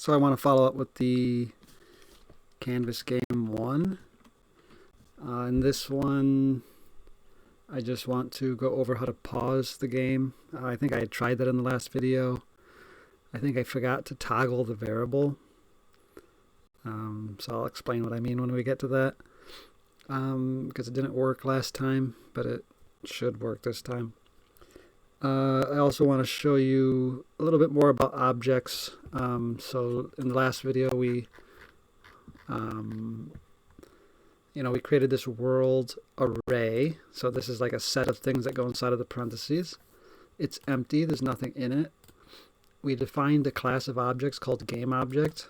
So I want to follow up with the Canvas game 1. In this one, I just want to go over how to pause the game. I think I had tried that in the last video. I think I forgot to toggle the variable. So I'll explain what I mean when we get to that. Because it didn't work last time, but it should work this time. I also want to show you a little bit more about objects. So in the last video we we created this world array. So this is like a set of things that go inside of the parentheses. It's empty, there's nothing in it. We defined a class of objects called GameObject.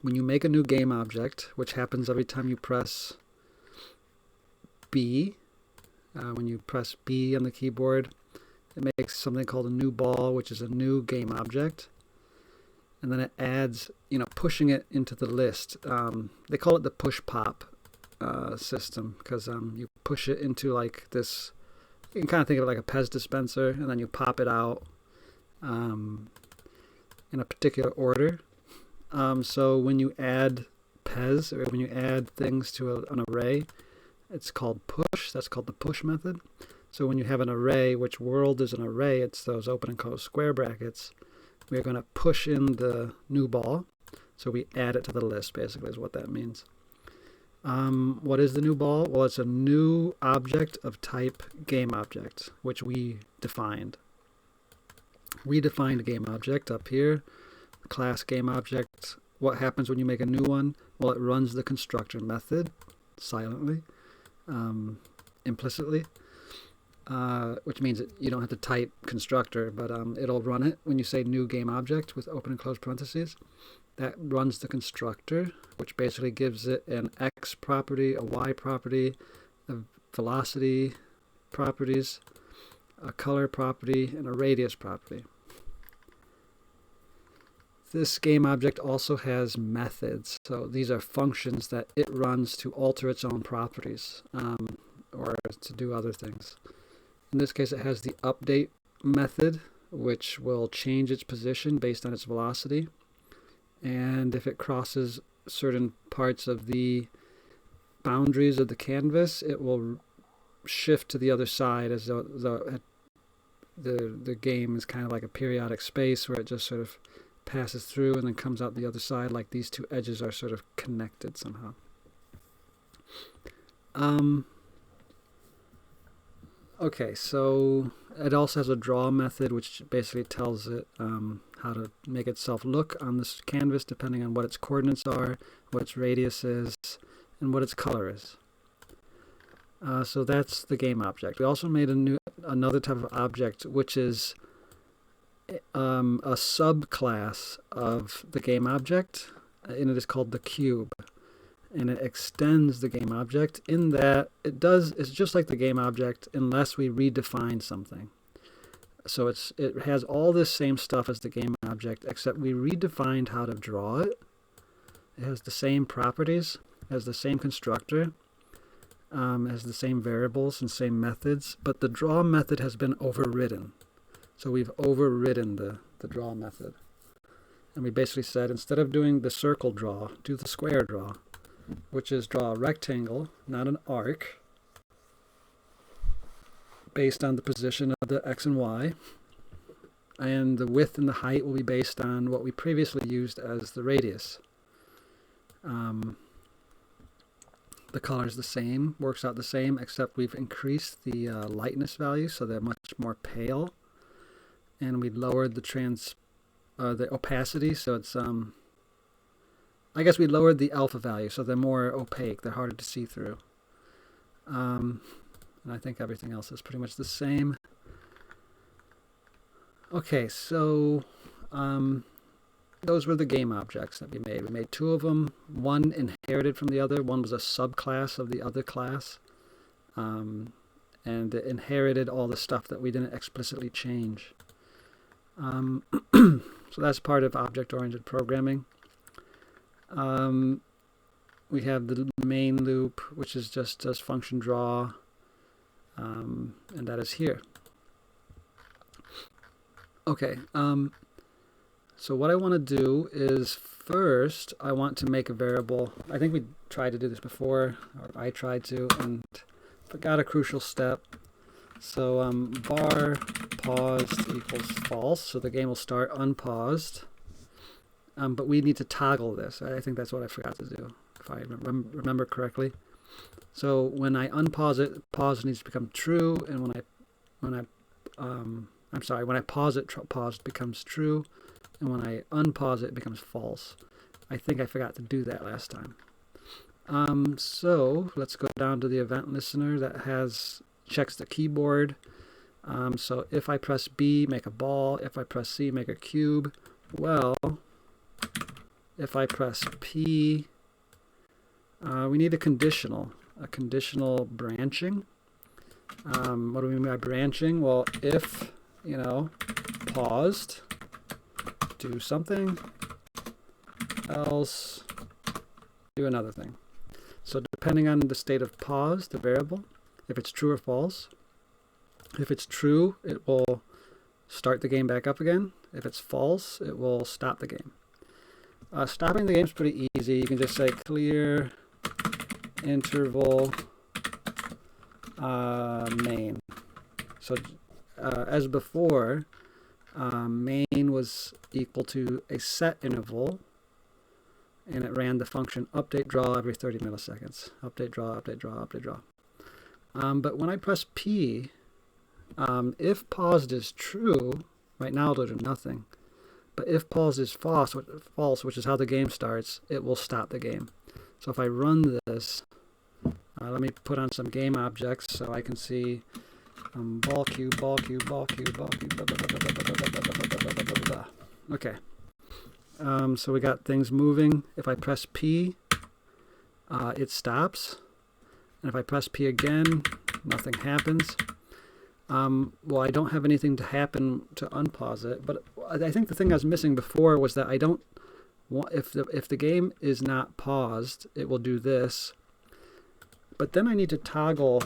When you make a new GameObject, which happens every time you press B, when you press B on the keyboard, it makes something called a new ball, which is a new GameObject. And then it adds, pushing it into the list. They call it the push pop system because you push it into like this. You can kind of think of it like a Pez dispenser, and then you pop it out in a particular order. So when you add Pez, or when you add things to an array, it's called push. That's called the push method. So when you have an array, which world is an array, it's those open and close square brackets. We're going to push in the new ball. So we add it to the list, basically, is what that means. What is the new ball? Well, it's a new object of type GameObject, which we defined. We defined a GameObject up here, class GameObject. What happens when you make a new one? Well, it runs the constructor method silently, implicitly. Which means that you don't have to type constructor, but it'll run it when you say new GameObject with open and close parentheses. That runs the constructor, which basically gives it an X property, a Y property, a velocity properties, a color property, and a radius property. This GameObject also has methods. So these are functions that it runs to alter its own properties or to do other things. In this case, it has the update method, which will change its position based on its velocity. And if it crosses certain parts of the boundaries of the canvas, it will shift to the other side, as though the game is kind of like a periodic space where it just sort of passes through and then comes out the other side, like these two edges are sort of connected somehow. Okay, so it also has a draw method, which basically tells it how to make itself look on this canvas depending on what its coordinates are, what its radius is, and what its color is. So that's the GameObject. We also made another type of object, which is a subclass of the GameObject, and it is called the cube. And it extends the GameObject in that it's just like the GameObject unless we redefine something. So it has all this same stuff as the GameObject, except we redefined how to draw it. It has the same properties, has the same constructor, has the same variables and same methods, but the draw method has been overridden. So we've overridden the draw method. And we basically said, instead of doing the circle draw, do the square draw, which is draw a rectangle, not an arc, based on the position of the X and Y. And the width and the height will be based on what we previously used as the radius. The color is the same, works out the same, except we've increased the lightness value, so they're much more pale. And we lowered the opacity, so it's I guess we lowered the alpha value, so they're more opaque. They're harder to see through. And I think everything else is pretty much the same. Okay, so those were the GameObjects that we made. We made two of them. One inherited from the other. One was a subclass of the other class. And it inherited all the stuff that we didn't explicitly change. So that's part of object-oriented programming. We have the main loop, which is just does function draw, and that is here. Okay, So what I want to do is first I want to make a variable. I think we tried to do this before, or I tried to, and forgot a crucial step. So bar paused equals false, so the game will start unpaused. But we need to toggle this. I think that's what I forgot to do, if I remember correctly. So when I unpause it, pause needs to become true, and when I pause it, paused becomes true, and when I unpause it, it becomes false. I think I forgot to do that last time. So let's go down to the event listener that checks the keyboard. So if I press B, make a ball. If I press C, make a cube. Well, if I press P, we need a conditional branching. What do we mean by branching? Well, if, paused, do something, else, do another thing. So depending on the state of pause, the variable, if it's true or false. If it's true, it will start the game back up again. If it's false, it will stop the game. Stopping the game is pretty easy. You can just say clear interval main. So as before, main was equal to a set interval, and it ran the function update draw every 30 milliseconds. Update draw, update draw, update draw. But when I press P, if paused is true, right now it'll do nothing. But if paused is false, which is how the game starts, it will stop the game. So if I run this, let me put on some game objects so I can see ball cube, ball cube, ball cube, ball cube, blah, blah, blah, blah, blah, blah, blah, blah, blah, blah, blah, blah. Okay. So we got things moving. If I press P, it stops. And if I press P again, nothing happens. Well, I don't have anything to happen to unpause it, but I think the thing I was missing before was that I don't want, if the game is not paused, it will do this. But then I need to toggle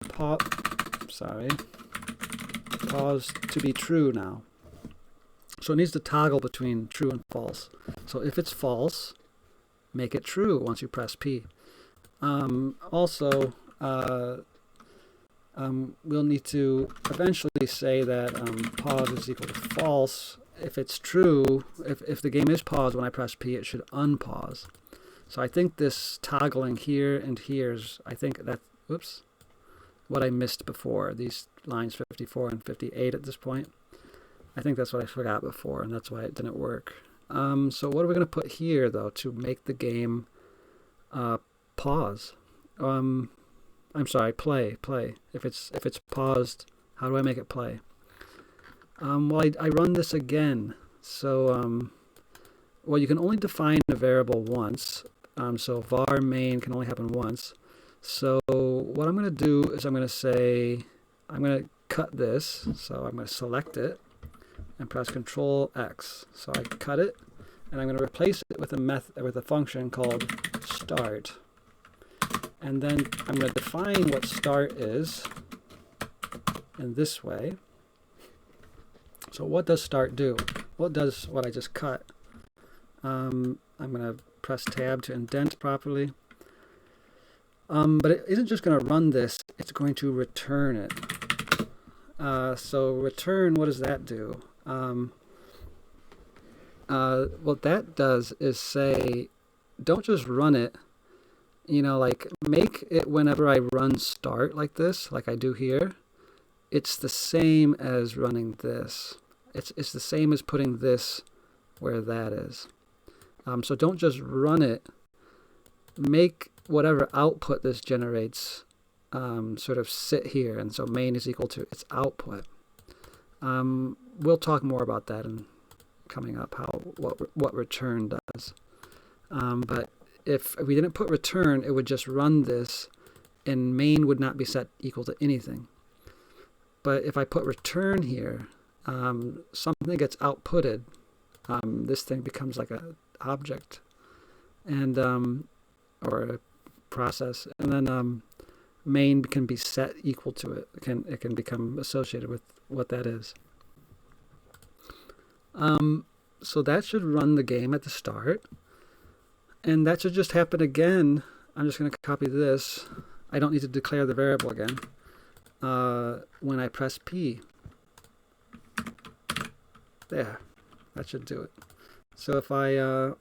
pause to be true now. So it needs to toggle between true and false. So if it's false, make it true once you press P. Also, we'll need to eventually say that pause is equal to false. If it's true, if the game is paused when I press P, it should unpause. So I think this toggling here and here is, I think that, oops, what I missed before. These lines 54 and 58 at this point. I think that's what I forgot before, and that's why it didn't work. So what are we going to put here, though, to make the game pause? I'm sorry, play. If it's paused, how do I make it play? Well, I run this again. So, well, you can only define a variable once. So var main can only happen once. So what I'm going to do is I'm going to say, I'm going to cut this. So I'm going to select it and press Control X. So I cut it, and I'm going to replace it with a function called start. And then I'm going to define what start is in this way. So what does start do? What does what I just cut? I'm going to press tab to indent properly. But it isn't just going to run this, it's going to return it. So return, what does that do? What that does is say, don't just run it, like make it whenever I run start like this, like I do here, it's the same as running this. It's the same as putting this where that is. So don't just run it. Make whatever output this generates sort of sit here, and so main is equal to its output. We'll talk more about that in coming up, what return does. But if we didn't put return, it would just run this, and main would not be set equal to anything. But if I put return here, something gets outputted. This thing becomes like an object, and or a process, and then main can be set equal to it. It can become associated with what that is. So that should run the game at the start. And that should just happen again. I'm just going to copy this. I don't need to declare the variable again. When I press P. There. That should do it. So if I go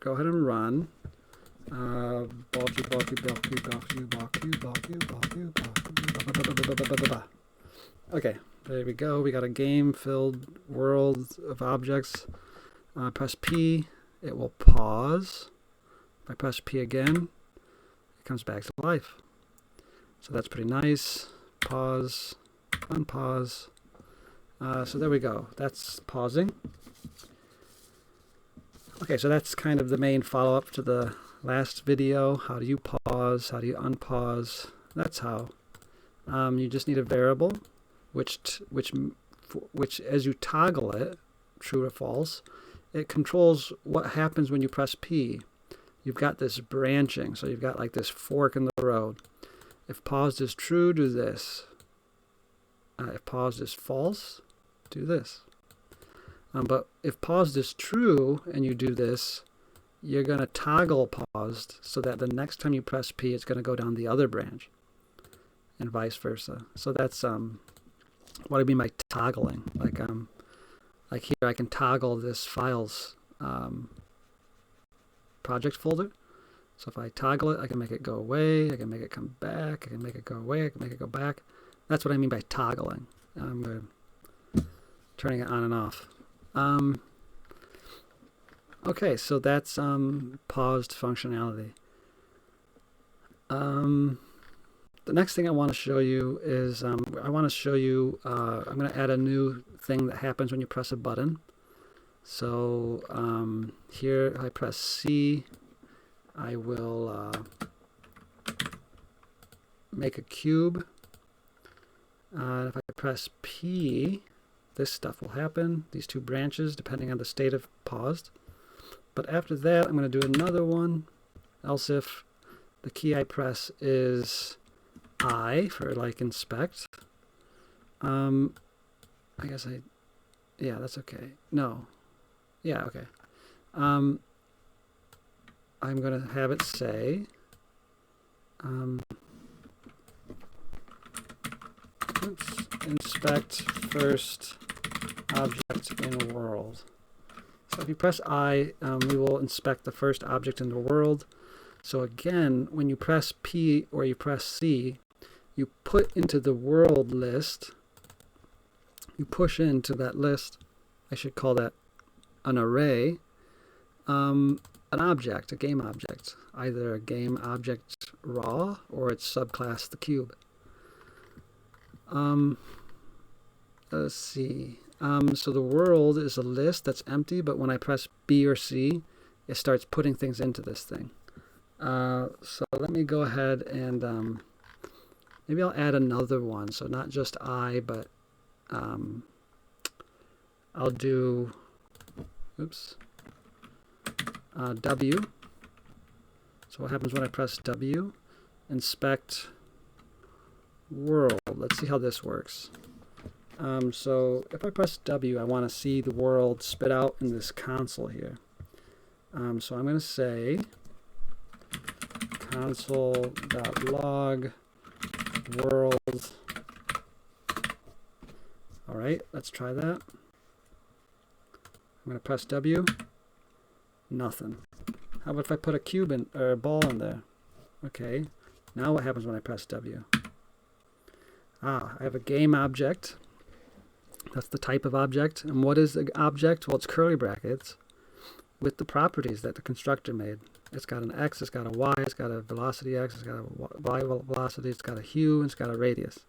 ahead and run, okay, there we go. We got a game-filled world of objects. Press P, it will pause. If I press P again, it comes back to life. So that's pretty nice. Pause, unpause. So there we go. That's pausing. Okay, so that's kind of the main follow-up to the last video. How do you pause? How do you unpause? That's how. You just need a variable, which as you toggle it, true or false, it controls what happens when you press P. You've got this branching, so you've got like this fork in the road. If paused is true, do this. If paused is false, do this. But if paused is true and you do this, you're going to toggle paused so that the next time you press P, it's going to go down the other branch, and vice versa. So that's what I mean by toggling. Like here, I can toggle this files project folder. So if I toggle it, I can make it go away, I can make it come back, I can make it go away, I can make it go back. That's what I mean by toggling. I'm turning it on and off. Okay, so that's paused functionality. The next thing I want to show you is I'm going to add a new thing that happens when you press a button. So here I press C, I will make a cube. If I press P, this stuff will happen, these two branches, depending on the state of paused. But after that, I'm going to do another one, else if the key I press is I for like inspect. I guess yeah, that's okay. No. Yeah, okay. I'm going to have it say, inspect first object in world. So if you press I, we will inspect the first object in the world. So again, when you press P or you press C, you put into the world list, you push into that list, I should call that an array, an object, a game object, either a game object raw or its subclass the cube. Let's see. So the world is a list that's empty, but when I press B or C, it starts putting things into this thing. So let me go ahead and maybe I'll add another one. So not just I, but I'll do, W. So what happens when I press W? Inspect world. Let's see how this works. So if I press W, I want to see the world spit out in this console here. So I'm going to say console.log world. All right, let's try that. I'm going to press W. Nothing. How about if I put a cube in, or a ball in there? Okay. Now what happens when I press W? I have a game object. That's the type of object. And what is the object? Well, it's curly brackets with the properties that the constructor made. It's got an X, it's got a Y, it's got a velocity X, it's got a Y velocity, it's got a hue, and it's got a radius.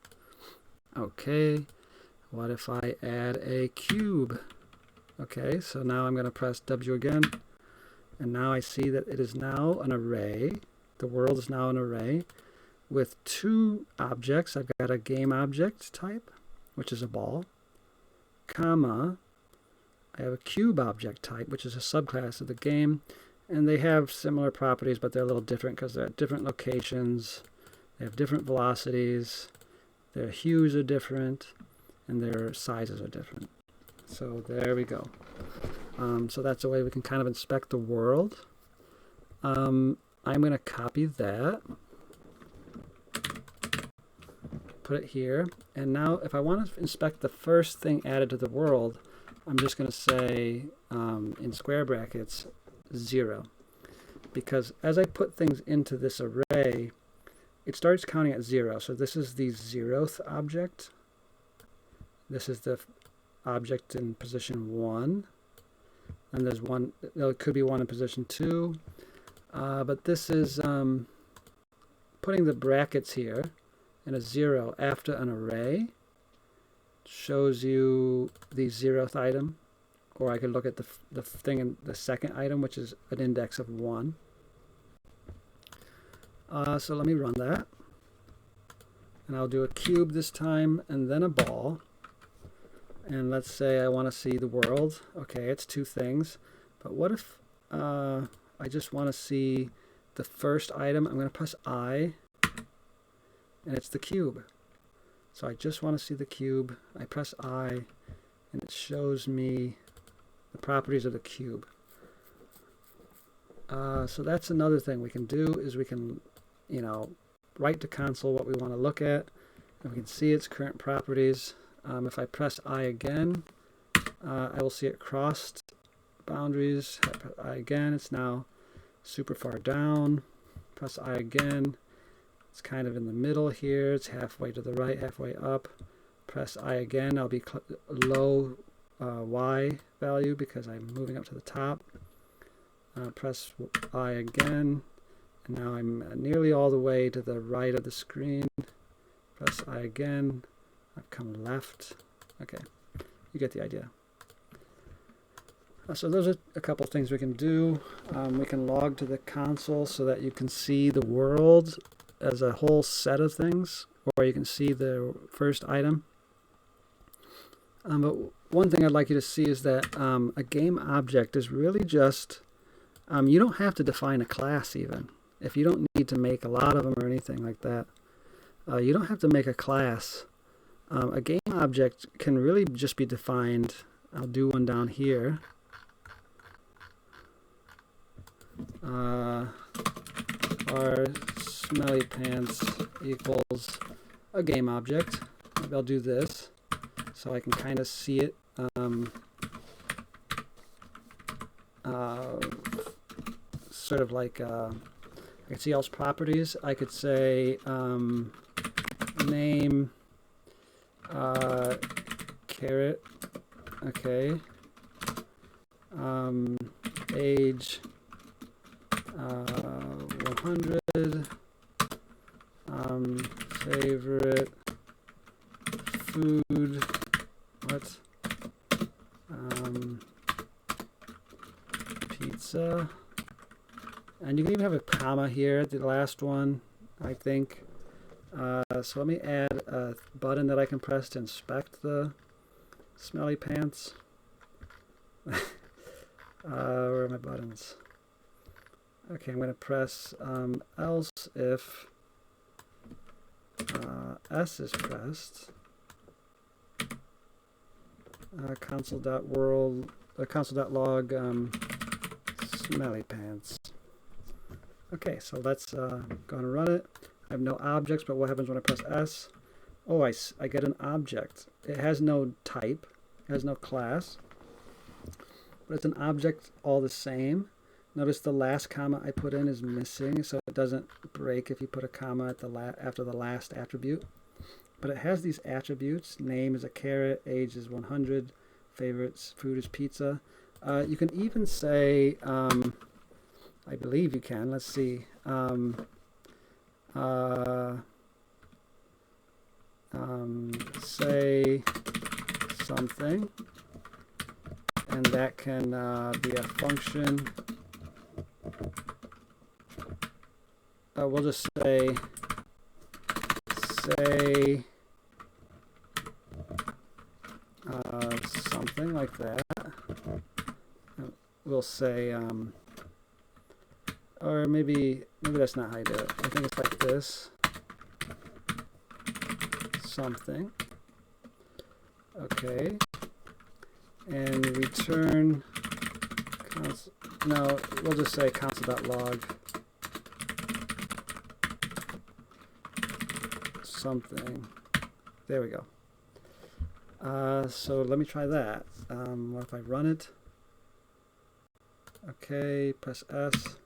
Okay, what if I add a cube? Okay, so now I'm going to press W again, and now I see that it is now an array. The world is now an array with two objects. I've got a game object type, which is a ball, comma, I have a cube object type, which is a subclass of the game, and they have similar properties, but they're a little different because they're at different locations, they have different velocities, their hues are different, and their sizes are different. So there we go. So that's a way we can kind of inspect the world. I'm going to copy that, put it here, and now if I want to inspect the first thing added to the world, I'm just going to say in square brackets 0, because as I put things into this array, it starts counting at 0. So this is the 0th object. This is the object in position 1, and there's one. There could be one in position 2, but this is putting the brackets here and a 0 after an array shows you the 0th item, or I could look at the thing in the second item, which is an index of 1. So let me run that, and I'll do a cube this time and then a ball, and let's say I want to see the world. Okay, it's 2 things, but what if I just want to see the first item? I'm going to press I, and it's the cube. So I just want to see the cube. I press I, and it shows me the properties of the cube. So that's another thing we can do, is we can, write to console what we want to look at, and we can see its current properties. If I press I again, I will see it crossed boundaries. I press I again, it's now super far down. Press I again, it's kind of in the middle here. It's halfway to the right, halfway up. Press I again, I'll be low Y value because I'm moving up to the top. Press I again, and now I'm nearly all the way to the right of the screen. Press I again, I've come left. Okay, you get the idea. So those are a couple things we can do. We can log to the console so that you can see the world as a whole set of things, or you can see the first item. But one thing I'd like you to see is that a game object is really just, you don't have to define a class even. If you don't need to make a lot of them or anything like that, you don't have to make a class. A game object can really just be defined. I'll do one down here. Our smelly pants equals a game object. Maybe I'll do this so I can kind of see it. Sort of like I can see all its properties. I could say name carrot. Okay. Age 100. Favorite food. What? Pizza. And you can even have a comma here at the last one, I think. So let me add a button that I can press to inspect the smelly pants. Where are my buttons? Okay, I'm going to press else if S is pressed. Console.log smelly pants. Okay, so let's go and run it. I have no objects, but what happens when I press S? Oh, I get an object. It has no type, it has no class, but it's an object all the same. Notice the last comma I put in is missing, so it doesn't break if you put a comma at after the last attribute. But it has these attributes. Name is a carrot, age is 100, favorites food is pizza. You can even say, I believe you can, let's see, say something, and that can be a function. We'll just say something like that. We'll say, or maybe that's not how you do it. I think it's like this. Something. Okay. And return No, we'll just say console.log something. There we go. So let me try that. What if I run it? Okay, press S.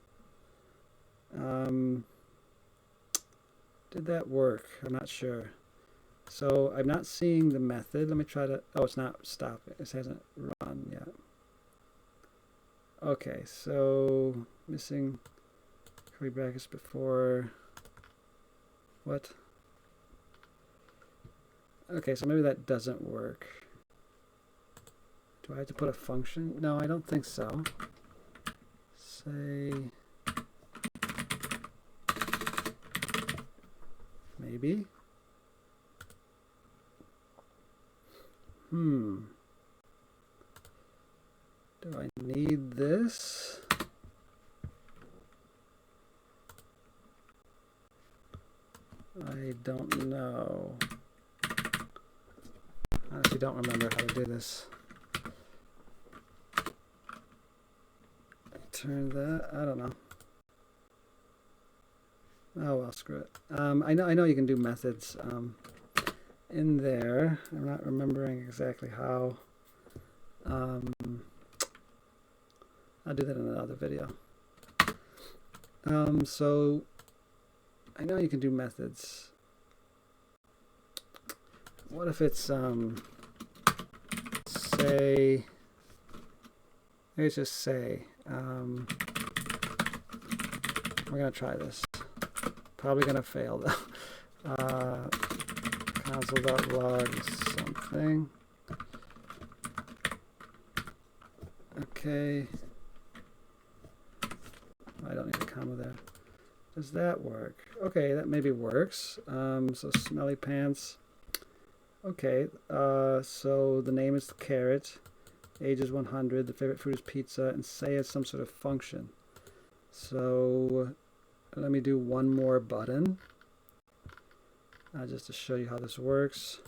Did that work? I'm not sure. So I'm not seeing the method. Let me try to, oh, it's not stopping. It hasn't run yet. Okay, so missing curly brackets before what? Okay, so maybe that doesn't work. Do I have to put a function? No, I don't think so. Say maybe. Do I need this? I don't know. I honestly don't remember how to do this. Turn that, I don't know. Oh well, screw it. I know you can do methods in there. I'm not remembering exactly how. I'll do that in another video. So I know you can do methods. What if it's say, maybe it's just say, we're gonna try this. Probably gonna fail though. Console.log something. Okay. I don't need a comma there. Does that work? Okay, that maybe works. So smelly pants. Okay, so the name is carrot, age is 100, the favorite food is pizza, and say is some sort of function. So let me do one more button, just to show you how this works.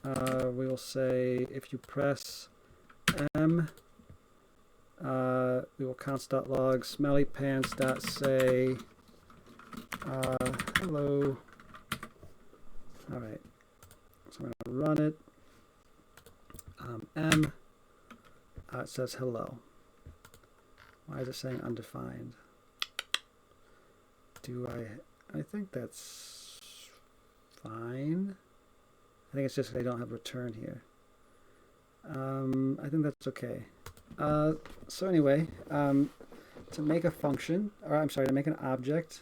We will say if you press M, we will console.log smellypants.say hello. All right, so I'm going to run it. M, it says hello. Why is it saying undefined? I think that's fine. I think it's just they don't have return here. I think that's okay. So anyway, to make a function, or I'm sorry, to make an object,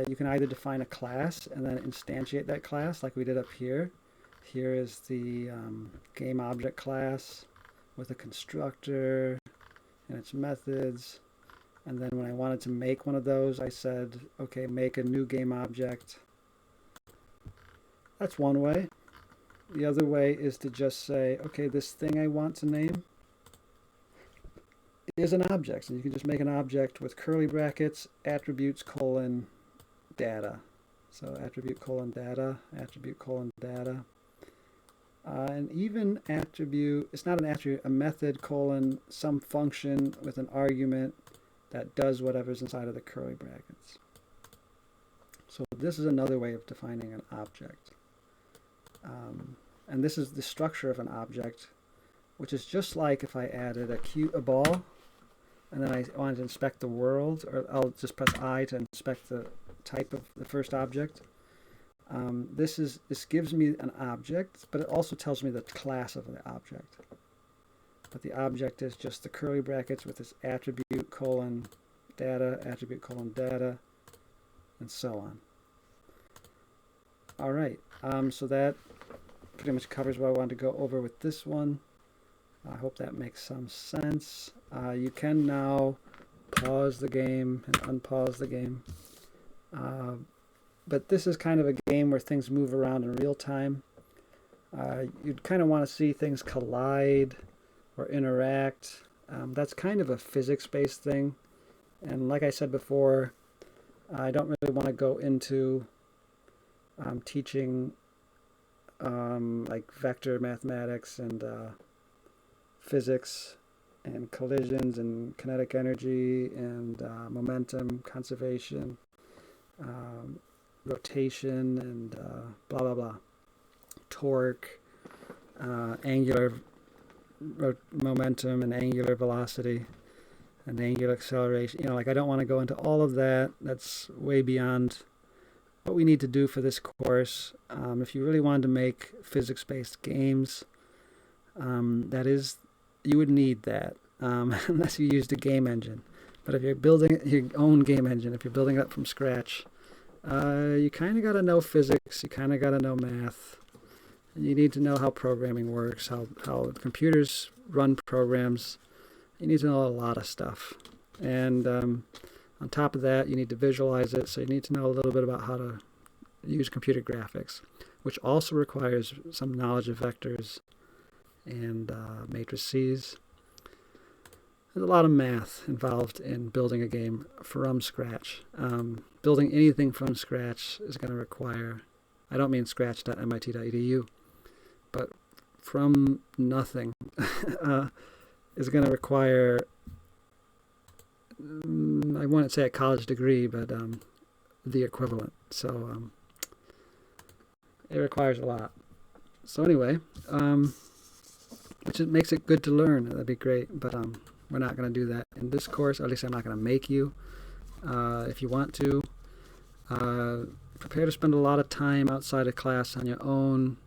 you can either define a class and then instantiate that class like we did up here. Here is the game object class with a constructor and its methods. And then when I wanted to make one of those, I said, okay, make a new game object. That's one way. The other way is to just say, okay, this thing I want to name is an object. And you can just make an object with curly brackets, attributes, colon, data. So attribute colon data, attribute colon data. And even attribute, it's not an attribute, a method colon some function with an argument that does whatever's inside of the curly brackets. So this is another way of defining an object. And this is the structure of an object, which is just like if I added a ball, and then I wanted to inspect the world, or I'll just press I to inspect the type of the first object. This gives me an object, but it also tells me the class of the object. But the object is just the curly brackets with this attribute colon data, attribute colon data, and so on. All right, so that pretty much covers what I wanted to go over with this one. I hope that makes some sense. You can now pause the game and unpause the game. But this is kind of a game where things move around in real time. You'd kind of want to see things collide or interact. That's kind of a physics-based thing. And like I said before, I don't really want to go into teaching like vector mathematics and physics and collisions and kinetic energy and momentum conservation, rotation and blah blah blah, torque, angular momentum and angular velocity and angular acceleration. Like, I don't want to go into all of that. That's way beyond what we need to do for this course. If you really wanted to make physics-based games, you would need that, unless you used a game engine. But if you're building your own game engine, if you're building it up from scratch, you kind of got to know physics, you kind of got to know math, and you need to know how programming works, how computers run programs. You need to know a lot of stuff. And on top of that, you need to visualize it, so you need to know a little bit about how to use computer graphics, which also requires some knowledge of vectors and matrices. There's a lot of math involved in building a game from scratch. Building anything from scratch is going to require, I don't mean scratch.mit.edu, but from nothing is going to require, I wouldn't say a college degree, but the equivalent. So it requires a lot. So anyway, which makes it good to learn. That'd be great, but we're not going to do that in this course, or at least I'm not going to make you. If you want to, prepare to spend a lot of time outside of class on your own,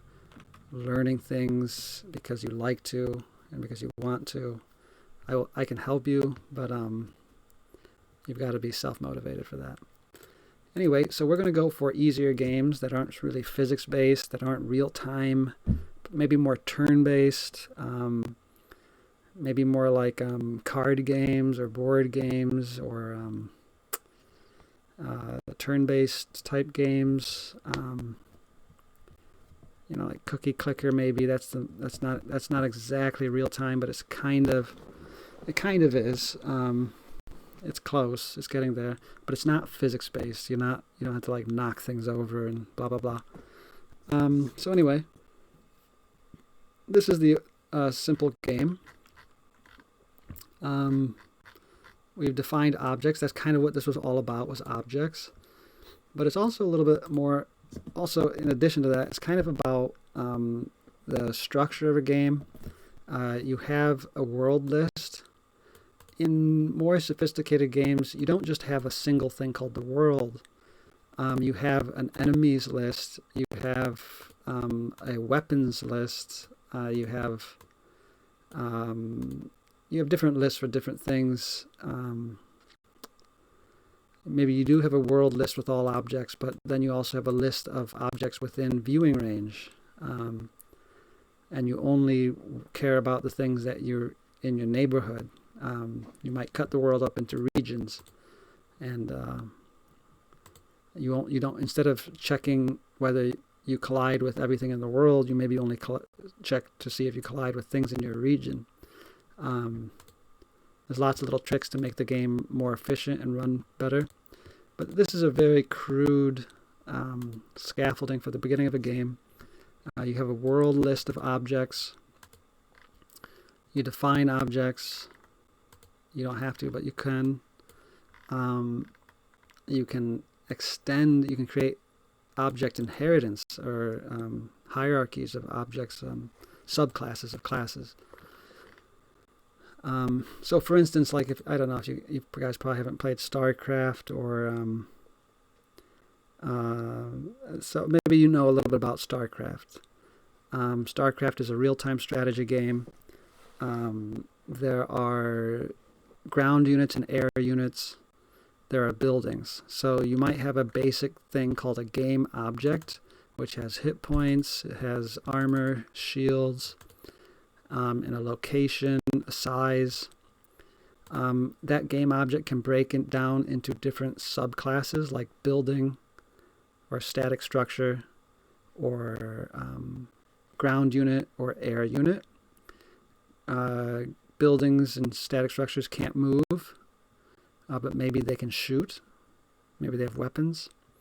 learning things because you like to and because you want to. I can help you, but you've got to be self-motivated for that. Anyway, so we're going to go for easier games that aren't really physics-based, that aren't real-time, maybe more turn-based, maybe more like card games or board games or turn-based type games. Like Cookie Clicker, maybe that's not exactly real-time, but it kind of is. It's close. It's getting there, but it's not physics-based. You don't have to like knock things over and blah blah blah. So anyway, this is the simple game. We've defined objects. That's kind of what this was all about, was objects. But it's also a little bit more. Also, in addition to that, it's kind of about the structure of a game. You have a world list. In more sophisticated games, you don't just have a single thing called the world. You have an enemies list. You have a weapons list. You have different lists for different things. Maybe you do have a world list with all objects, but then you also have a list of objects within viewing range. And you only care about the things that you're in your neighborhood. You might cut the world up into regions, and you don't instead of checking whether you collide with everything in the world, you maybe only check to see if you collide with things in your region. There's lots of little tricks to make the game more efficient and run better, but this is a very crude scaffolding for the beginning of a game. You have a world list of objects. You define objects. You don't have to, but you can. You can extend, you can create object inheritance or hierarchies of objects, subclasses of classes. So for instance, like I don't know if you guys probably haven't played StarCraft, or so maybe you know a little bit about StarCraft. StarCraft is a real-time strategy game. There are ground units and air units. There are buildings. So you might have a basic thing called a game object, which has hit points, it has armor, shields, and a location, a size. That game object can break it down into different subclasses like building or static structure or ground unit or air unit. Buildings and static structures can't move, but maybe they can shoot. Maybe they have weapons.